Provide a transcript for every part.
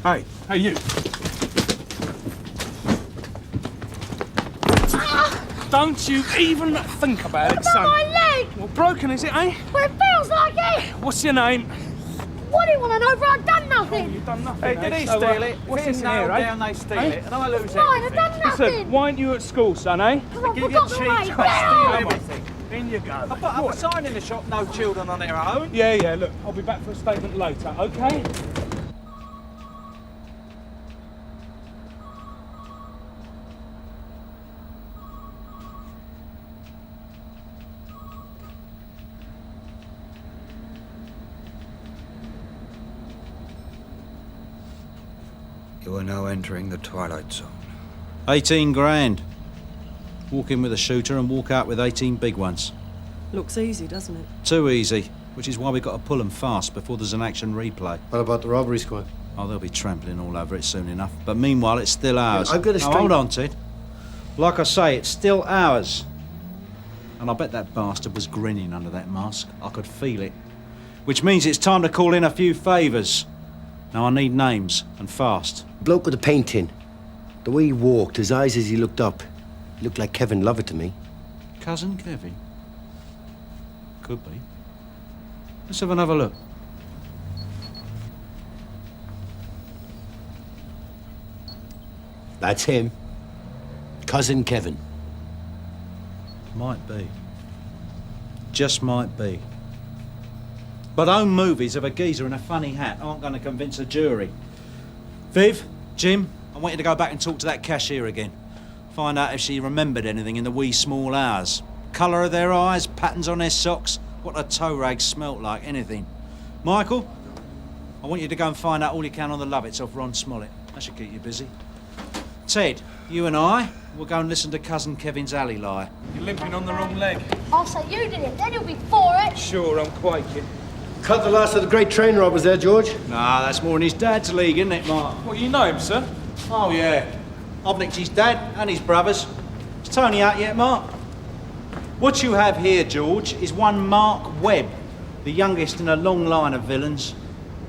Hey, you. Don't you even think about it, son. My leg! Well, broken is it, eh? Well, it feels like it! What's your name? What do you want to know for I've done nothing? You've done nothing. Hey, did he So, steal it? What's If this he's in here, nailed eh? down, they steal Eh? it, and I lose Fine, I've everything. done nothing. Listen, why aren't you at school, son, eh? Because I Give you forgot the cheats, way. I Get steal out! everything. In you go. I put up a sign in the shop, no children on their own. Yeah, look, I'll be back for a statement later, okay? You are now entering the Twilight Zone. 18 grand. Walk in with a shooter and walk out with 18 big ones. Looks easy, doesn't it? Too easy, which is why we've got to pull them fast before there's an action replay. What about the robbery squad? Oh, they'll be trampling all over it soon enough. But meanwhile, it's still ours. I've got a Now, straight... hold on, Ted. Like I say, it's still ours. And I bet that bastard was grinning under that mask. I could feel it. Which means it's time to call in a few favours. Now I need names, and fast. Bloke with the paint tin. The way he walked, his eyes as he looked up, he looked like Kevin Lovell to me. Cousin Kevin? Could be. Let's have another look. That's him. Cousin Kevin. Might be. Just might be. But home movies of a geezer in a funny hat aren't going to convince a jury. Viv, Jim, I want you to go back and talk to that cashier again. Find out if she remembered anything in the wee small hours. Colour of their eyes, patterns on their socks, what her toe rags smelt like, anything. Michael, I want you to go and find out all you can on the Lovitts off Ron Smollett. That should keep you busy. Ted, you and I will go and listen to Cousin Kevin's alley lie. You're limping on the wrong leg. I'll say you did it, then you'll be for it. Sure, I'm quaking. Cut the last of the great train robbers there, George. Nah, that's more in his dad's league, isn't it, Mark? What, you know him, sir? Oh, yeah. I've nicked his dad and his brothers. Is Tony out yet, Mark? What you have here, George, is one Mark Webb, the youngest in a long line of villains.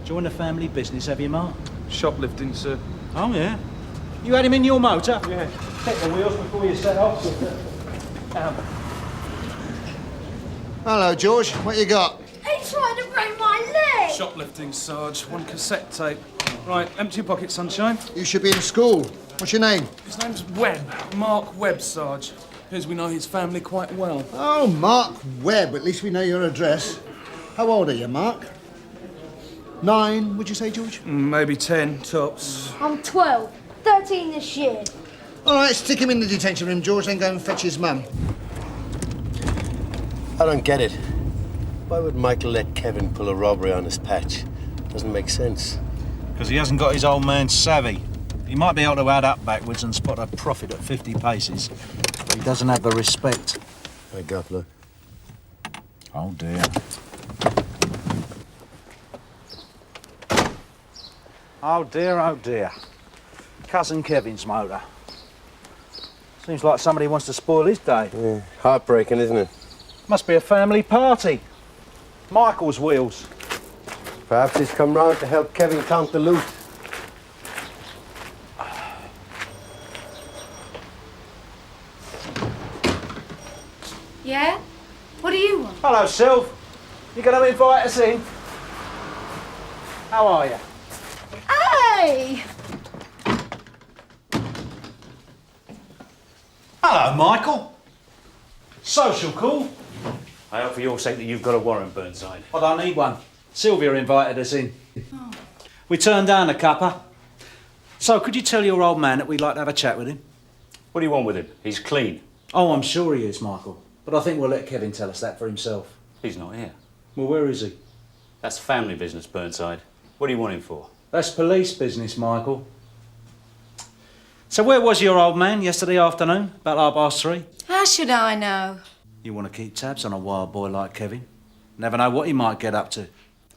Join the family business, have you, Mark? Shoplifting, sir. Oh, yeah. You had him in your motor? Yeah. Check the wheels before you set off. Hello, George. What you got? He tried to break my leg. Shoplifting, Sarge. One cassette tape. Right, empty your pocket, sunshine. You should be in school. What's your name? His name's Webb. Mark Webb, Sarge. Appears we know his family quite well. Oh, Mark Webb. At least we know your address. How old are you, Mark? 9, would you say, George? Maybe 10, tops. I'm 12, 13 this year. All right, stick him in the detention room, George, then go and fetch his mum. I don't get it. Why would Michael let Kevin pull a robbery on his patch? Doesn't make sense. Because he hasn't got his old man savvy. He might be able to add up backwards and spot a profit at 50 paces. But he doesn't have the respect. Hey, Gopler. Oh, dear. Oh, dear, oh, dear. Cousin Kevin's motor. Seems like somebody wants to spoil his day. Yeah, heartbreaking, isn't it? Must be a family party. Michael's wheels. Perhaps he's come round to help Kevin count the loot. Yeah? What do you want? Hello, Sylv. You going to invite us in? How are you? Hey! Hello, Michael. Social call. I hope for your sake that you've got a warrant, Burnside. I don't need one. Sylvia invited us in. Oh. We turned down a cuppa. So, could you tell your old man that we'd like to have a chat with him? What do you want with him? He's clean. Oh, I'm sure he is, Michael. But I think we'll let Kevin tell us that for himself. He's not here. Well, where is he? That's family business, Burnside. What do you want him for? That's police business, Michael. So where was your old man yesterday afternoon, about 3:30? How should I know? You want to keep tabs on a wild boy like Kevin? Never know what he might get up to.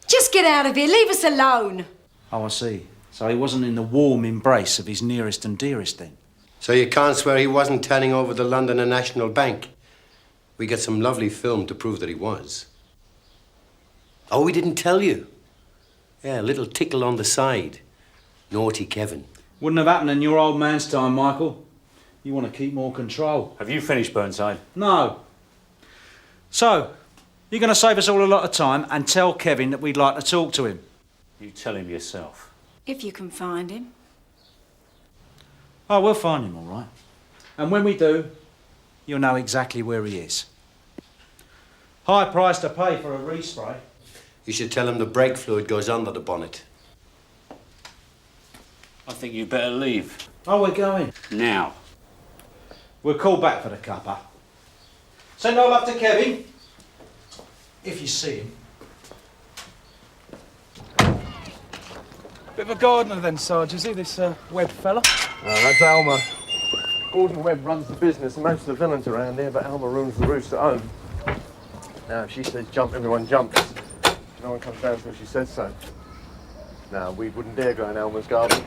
Just get out of here, leave us alone. Oh, I see. So he wasn't in the warm embrace of his nearest and dearest then? So you can't swear he wasn't turning over the London and National Bank? We get some lovely film to prove that he was. Oh, we didn't tell you. Yeah, a little tickle on the side. Naughty Kevin. Wouldn't have happened in your old man's time, Michael. You want to keep more control. Have you finished, Burnside? No. So, you're going to save us all a lot of time and tell Kevin that we'd like to talk to him. You tell him yourself. If you can find him. Oh, we'll find him, all right. And when we do, you'll know exactly where he is. High price to pay for a respray. You should tell him the brake fluid goes under the bonnet. I think you'd better leave. Oh, we're going. Now. We'll call back for the cuppa. Send all up to Kevin. If you see him. Bit of a gardener then, Sarge, is he, this Webb fella? That's Alma. Gordon Webb runs the business and most of the villains around here, but Alma rules the roost at home. Now, if she says jump, everyone jumps. No one comes down until she says so. Now, we wouldn't dare go in Alma's garden.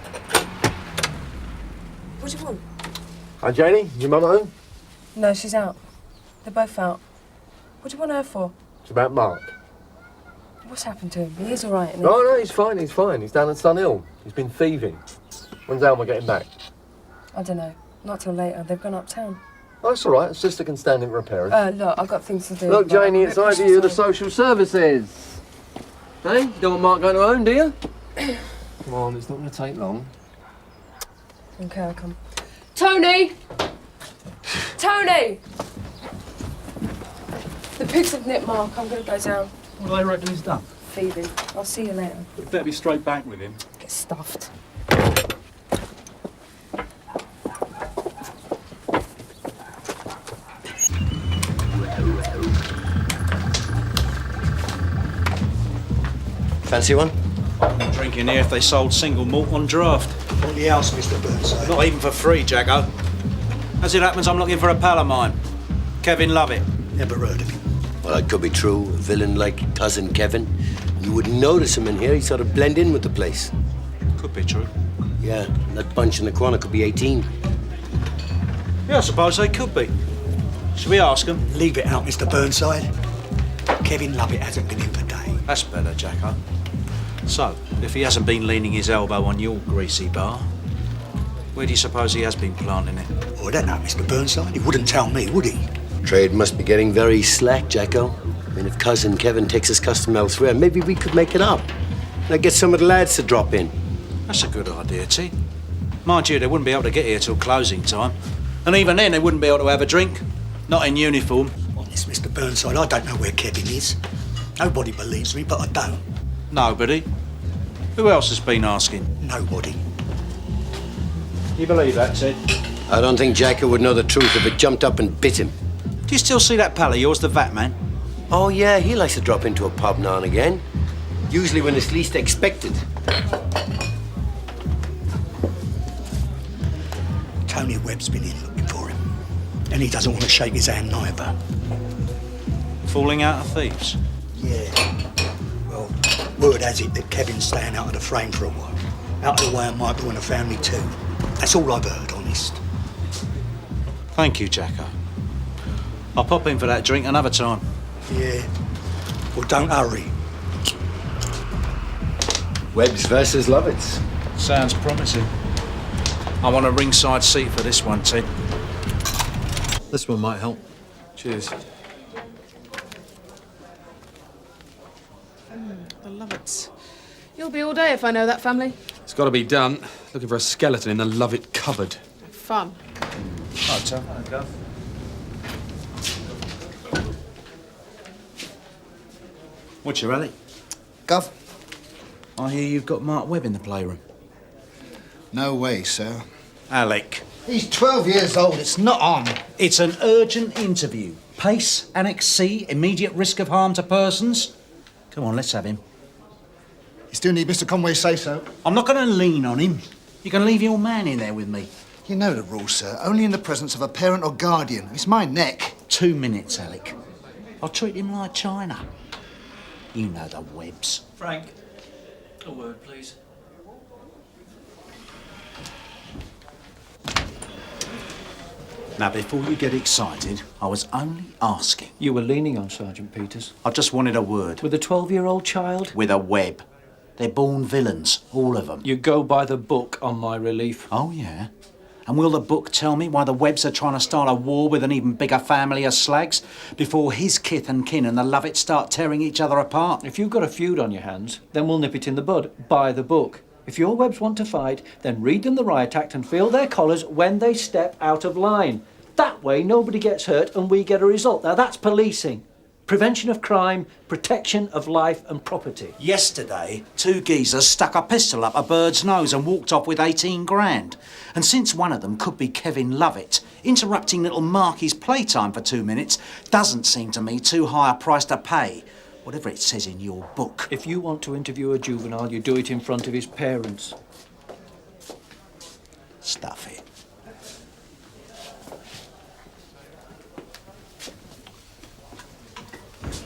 What do you want? Hi, Janie. Your mum at home? No, she's out. They're both out. What do you want her for? It's about Mark. What's happened to him? He is all right, isn't he? No, he's fine, he's fine. He's down at Sunhill. He's been thieving. When's Alma getting back? I don't know. Not till later. They've gone uptown. Oh, that's all right. A sister can stand in repairing. Look, I've got things to do. Look, Janie, it's either you or the social services. Hey, you don't want Mark going home, do you? Come on, it's not going to take long. Okay, I'll come. Tony! Tony! The pigs have nipped Mark. I'm going to go down. What do they reckon he's done? Feed him. I'll see you later. We'd better be straight back with him. Get stuffed. Fancy one? I'm drinking here if they sold single malt on draft. On the house, Mr. Burnside. Not even for free, Jacko. As it happens, I'm looking for a pal of mine. Kevin Lovell. Never heard of him. Well, that could be true. A villain like Cousin Kevin. You wouldn't notice him in here. He'd sort of blend in with the place. Could be true. Yeah, that bunch in the corner could be 18. Yeah, I suppose they could be. Should we ask them? Leave it out, Mr. Burnside. Kevin Lovett hasn't been in for days. That's better, Jacko. So, if he hasn't been leaning his elbow on your greasy bar, where do you suppose he has been planting it? Oh, I don't know, Mr. Burnside. He wouldn't tell me, would he? Trade must be getting very slack, Jacko. I mean, if Cousin Kevin takes his custom elsewhere, maybe we could make it up. Now get some of the lads to drop in. That's a good idea, T. Mind you, they wouldn't be able to get here till closing time. And even then, they wouldn't be able to have a drink. Not in uniform. Honest, Mr. Burnside, I don't know where Kevin is. Nobody believes me, but I don't. Nobody? Who else has been asking? Nobody. You believe that, Ted? I don't think Jacko would know the truth if it jumped up and bit him. Do you still see that pal of yours, the vat man? Oh, yeah, he likes to drop into a pub now and again. Usually when it's least expected. Tony Webb's been in looking for him. And he doesn't want to shake his hand neither. Falling out of thieves? Yeah. Well, word has it that Kevin's staying out of the frame for a while. Out of the way of Michael and the family too. That's all I've heard, honest. Thank you, Jacko. I'll pop in for that drink another time. Yeah. Well, don't hurry. Webbs versus Lovetts. Sounds promising. I want a ringside seat for this one, Ted. This one might help. Cheers. The Lovetts. You'll be all day if I know that family. It's got to be done. Looking for a skeleton in the Lovett cupboard. Fun. Oh, Tom. Go. What's your rally? Gov? I hear you've got Mark Webb in the playroom. No way, sir. Alec. He's 12 years old. It's not on. It's an urgent interview. Pace, Annex C, immediate risk of harm to persons. Come on, let's have him. You still need Mr. Conway's say-so? I'm not going to lean on him. You can leave your man in there with me. You know the rules, sir. Only in the presence of a parent or guardian. It's my neck. 2 minutes, Alec. I'll treat him like China. You know the Webbs. Frank, a word, please. Now, before you get excited, I was only asking. You were leaning on Sergeant Peters. I just wanted a word. With a 12-year-old child? With a Webb. They're born villains, all of them. You go by the book on my relief. Oh, yeah? And will the book tell me why the Webbs are trying to start a war with an even bigger family of slags before his kith and kin and the Lovett start tearing each other apart? If you've got a feud on your hands, then we'll nip it in the bud, by the book. If your Webbs want to fight, then read them the riot act and feel their collars when they step out of line. That way, nobody gets hurt and we get a result. Now, that's policing. Prevention of crime, protection of life and property. Yesterday, two geezers stuck a pistol up a bird's nose and walked off with 18 grand. And since one of them could be Kevin Lovell, interrupting little Marky's playtime for 2 minutes doesn't seem to me too high a price to pay, whatever it says in your book. If you want to interview a juvenile, you do it in front of his parents. Stuff it.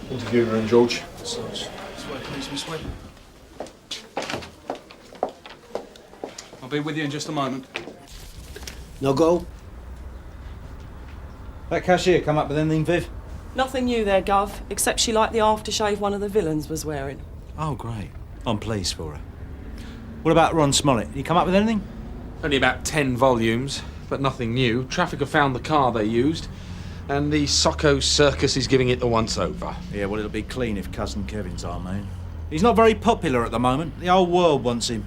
Interview room, George. Sarge, this way, please, Miss Webb. I'll be with you in just a moment. No go? That cashier come up with anything, Viv? Nothing new there, Gov, except she liked the aftershave one of the villains was wearing. Oh, great. I'm pleased for her. What about Ron Smollett? Did he come up with anything? Only about 10 volumes, but nothing new. Traffic have found the car they used, and the Socko Circus is giving it the once-over. Yeah, well, it'll be clean if Cousin Kevin's our man. He's not very popular at the moment. The whole world wants him.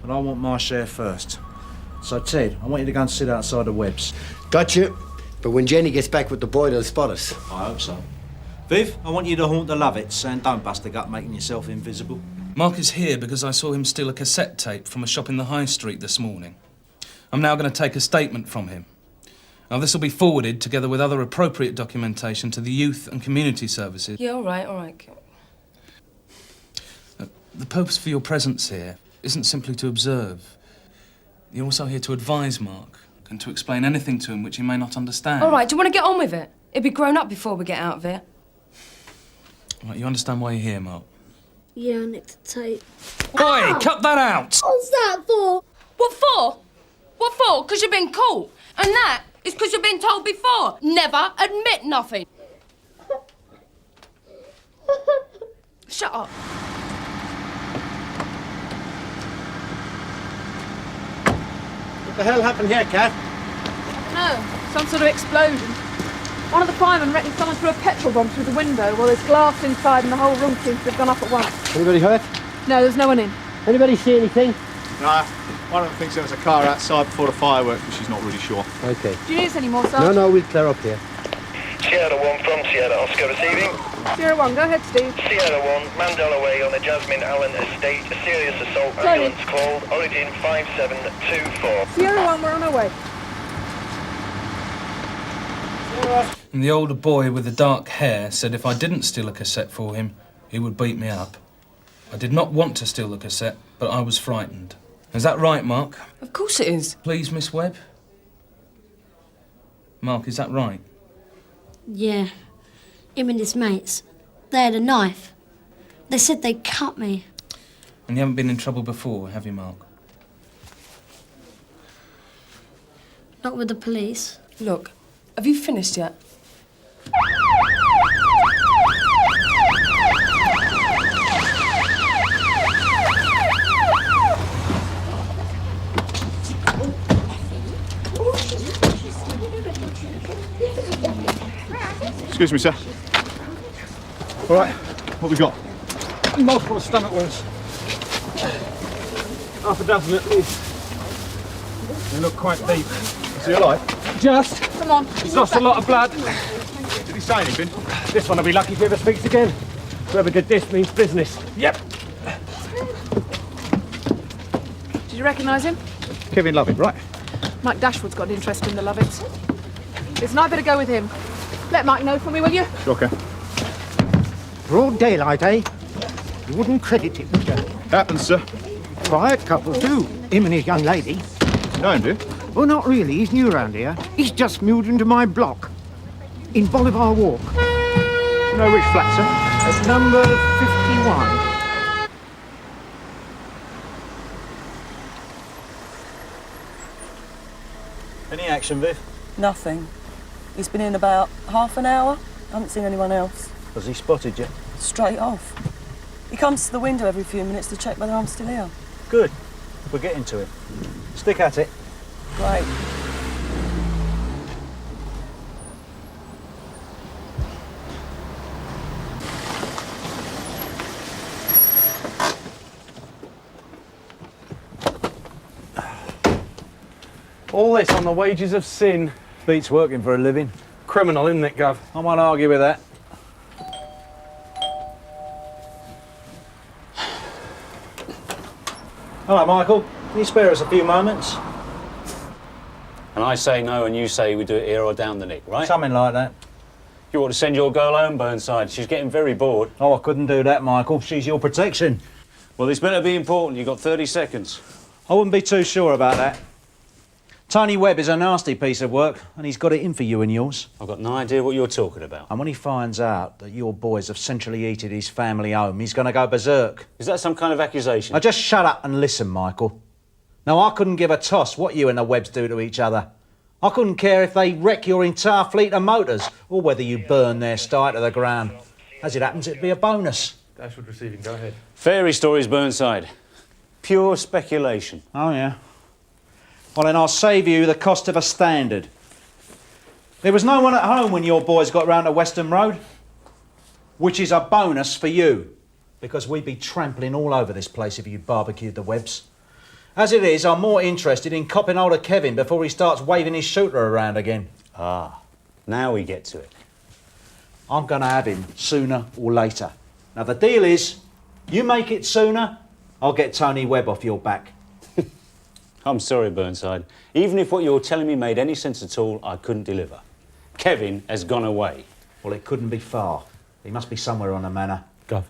But I want my share first. So, Ted, I want you to go and sit outside the Webbs. Gotcha. But when Jenny gets back with the boy, they'll spot us. I hope so. Viv, I want you to haunt the Lovets and don't bust a gut making yourself invisible. Mark is here because I saw him steal a cassette tape from a shop in the High Street this morning. I'm now going to take a statement from him. Now, this will be forwarded, together with other appropriate documentation, to the Youth and Community Services. Yeah, all right. The purpose for your presence here isn't simply to observe. You're also here to advise Mark and to explain anything to him which he may not understand. All right, do you want to get on with it? It'd be grown up before we get out of here. Right, you understand why you're here, Mark? Yeah, I nicked the tape. Oi, cut that out! What's that for? What for? What for? Because you've been caught. And that is because you've been told before. Never admit nothing. Shut up. What the hell happened here, Kath? No, some sort of explosion. One of the firemen reckons someone threw a petrol bomb through the window. Well, there's glass inside and the whole room seems to have gone up at once. Anybody hurt? No, there's no one in. Anybody see anything? Nah. One of them thinks there was a car outside before the fireworks, but she's not really sure. Okay. Do you need us any more, Sarge? No, we'll clear up here. Sierra 1 from Sierra Oscar receiving. Sierra 1, go ahead, Steve. Sierra 1, Mandela Way on the Jasmine Allen estate. A serious assault. Ambulance called. Origin 5724. Sierra 1, we're on our way. And the older boy with the dark hair said if I didn't steal a cassette for him, he would beat me up. I did not want to steal the cassette, but I was frightened. Is that right, Mark? Of course it is. Please, Miss Webb? Mark, is that right? Yeah. Him and his mates. They had a knife. They said they'd cut me. And you haven't been in trouble before, have you, Mark? Not with the police. Look, have you finished yet? Excuse me, sir. All right, what we got? Multiple stomach wounds. Half a dozen at least. They look quite deep. Is he alive? Just. Come on. He's lost a lot of blood. Did he say anything? This one will be lucky if he ever speaks again. Whoever did this means business. Yep. Did you recognise him? Kevin Lovell, right? Mike Dashwood's got an interest in the Lovets. Listen, I better go with him. Let Mike know for me, will you? Sure can. Broad daylight, eh? You wouldn't credit it, would you? Happens, sir. Quiet couple, too. Him and his young lady. Know him, do you? Well, not really. He's new around here. He's just moved into my block. In Bolivar Walk. You know which flat, sir? At number 51. Any action, Viv? Nothing. He's been in about half an hour. I haven't seen anyone else. Has he spotted you? Straight off. He comes to the window every few minutes to check whether I'm still here. Good. We're getting to it. Stick at it. Great. All this on the wages of sin. Beats working for a living. Criminal, isn't it, Gov? I won't argue with that. Hello, Michael. Can you spare us a few moments? And I say no and you say we do it here or down the nick, right? Something like that. You ought to send your girl home, Burnside. She's getting very bored. Oh, I couldn't do that, Michael. She's your protection. Well, this better be important. You've got 30 seconds. I wouldn't be too sure about that. Tony Webb is a nasty piece of work, and he's got it in for you and yours. I've got no idea what you're talking about. And when he finds out that your boys have centrally heated his family home, he's going to go berserk. Is that some kind of accusation? Now just shut up and listen, Michael. Now, I couldn't give a toss what you and the Webbs do to each other. I couldn't care if they wreck your entire fleet of motors, or whether you burn their stye to the ground. As it happens, it'd be a bonus. Dashwood receiving, go ahead. Fairy stories, Burnside. Pure speculation. Oh, yeah. Well, then I'll save you the cost of a standard. There was no one at home when your boys got round to Western Road, which is a bonus for you, because we'd be trampling all over this place if you barbecued the Webbs. As it is, I'm more interested in copping hold of Kevin before he starts waving his shooter around again. Ah, now we get to it. I'm going to have him sooner or later. Now, the deal is, you make it sooner, I'll get Tony Webb off your back. I'm sorry, Burnside. Even if what you're telling me made any sense at all, I couldn't deliver. Kevin has gone away. Well, it couldn't be far. He must be somewhere on the manor. Gov.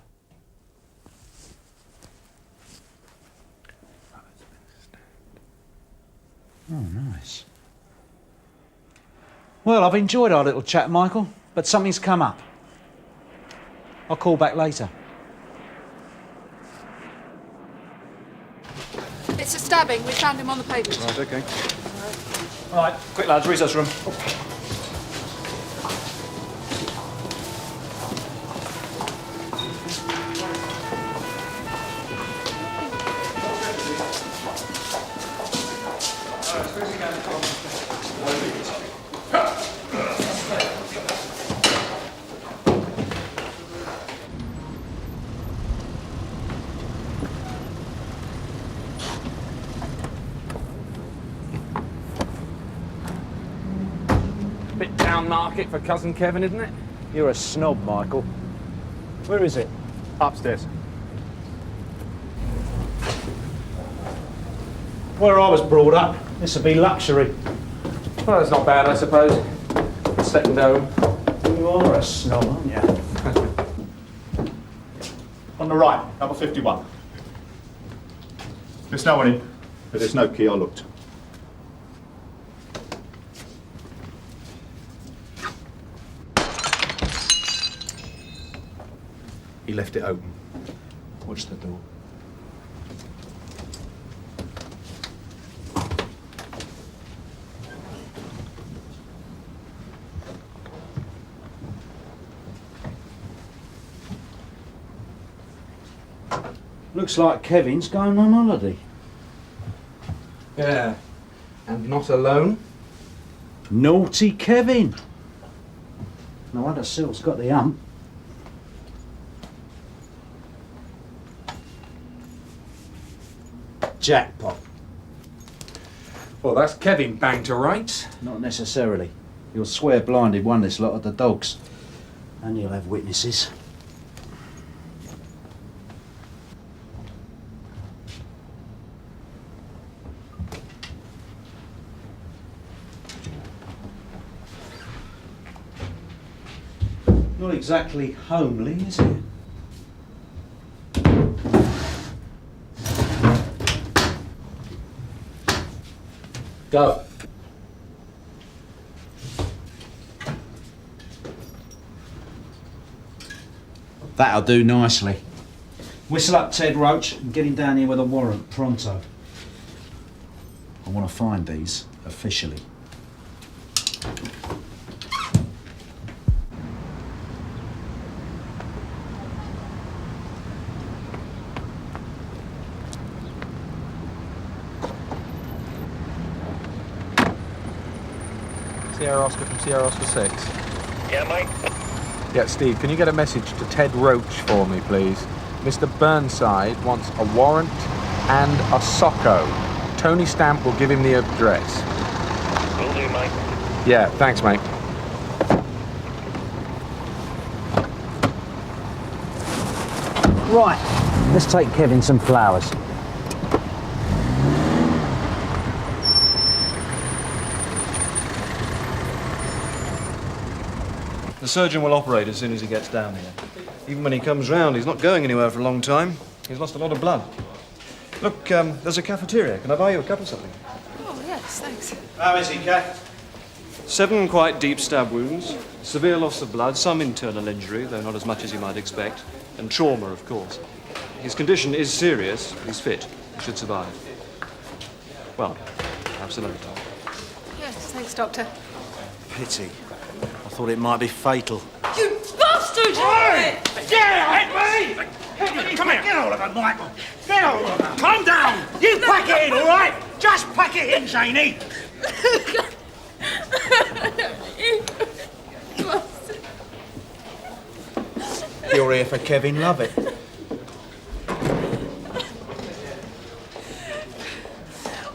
Oh, nice. Well, I've enjoyed our little chat, Michael, but something's come up. I'll call back later. It's a stabbing. We found him on the pavement. Right, OK. All right, quick lads, recess room. Bit down market for cousin Kevin, isn't it? You're a snob, Michael. Where is it? Upstairs. Where I was brought up, this would be luxury. Well, that's not bad, I suppose. Second home. You are a snob, aren't you? On the right, number 51. There's no one in, but there's no key. I looked. He left it open. Watch the door. Looks like Kevin's going on holiday. Yeah, and not alone. Naughty Kevin. No wonder Sil's got the hump. Jackpot. Well, that's Kevin banged to rights. Not necessarily. You'll swear blind he won this lot of the dogs. And you'll have witnesses. Not exactly homely, is it? Go. That'll do nicely. Whistle up Ted Roach and get him down here with a warrant, pronto. I want to find these officially. Sierra Oscar from Sierra Oscar 6. Yeah, mate? Yeah, Steve, can you get a message to Ted Roach for me, please? Mr. Burnside wants a warrant and a socko. Tony Stamp will give him the address. Will do, mate. Yeah, thanks, mate. Right, let's take Kevin some flowers. The surgeon will operate as soon as he gets down here. Even when he comes round, he's not going anywhere for a long time. He's lost a lot of blood. Look, there's a cafeteria. Can I buy you a cup of something? Oh, yes, thanks. How is he, Cat? 7 quite deep stab wounds, severe loss of blood, some internal injury, though not as much as you might expect, and trauma, of course. His condition is serious, but he's fit. He should survive. Well, perhaps another time. Yes, thanks, Doctor. Pity. I thought it might be fatal. You bastard! Yeah, hit me! Come here. Get hold of him, Michael. Get hold of him. Calm down. You pack it in, all right? Just pack it in, Janie. You're here for Kevin Lovell.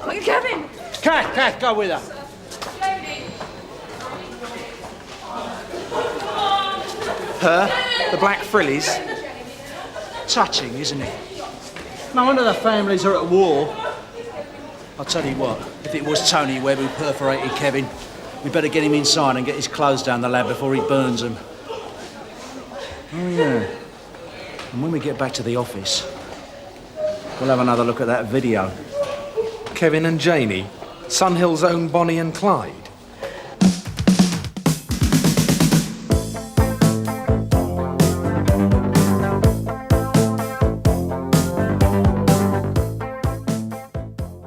Oh, Kevin! Cat, go with her. Her? The black frillies? Touching, isn't it? No wonder the families are at war. I'll tell you what, if it was Tony Webb who perforated Kevin, we better get him inside and get his clothes down the lab before he burns them. Oh, yeah. And when we get back to the office, we'll have another look at that video. Kevin and Janie, Sunhill's own Bonnie and Clyde.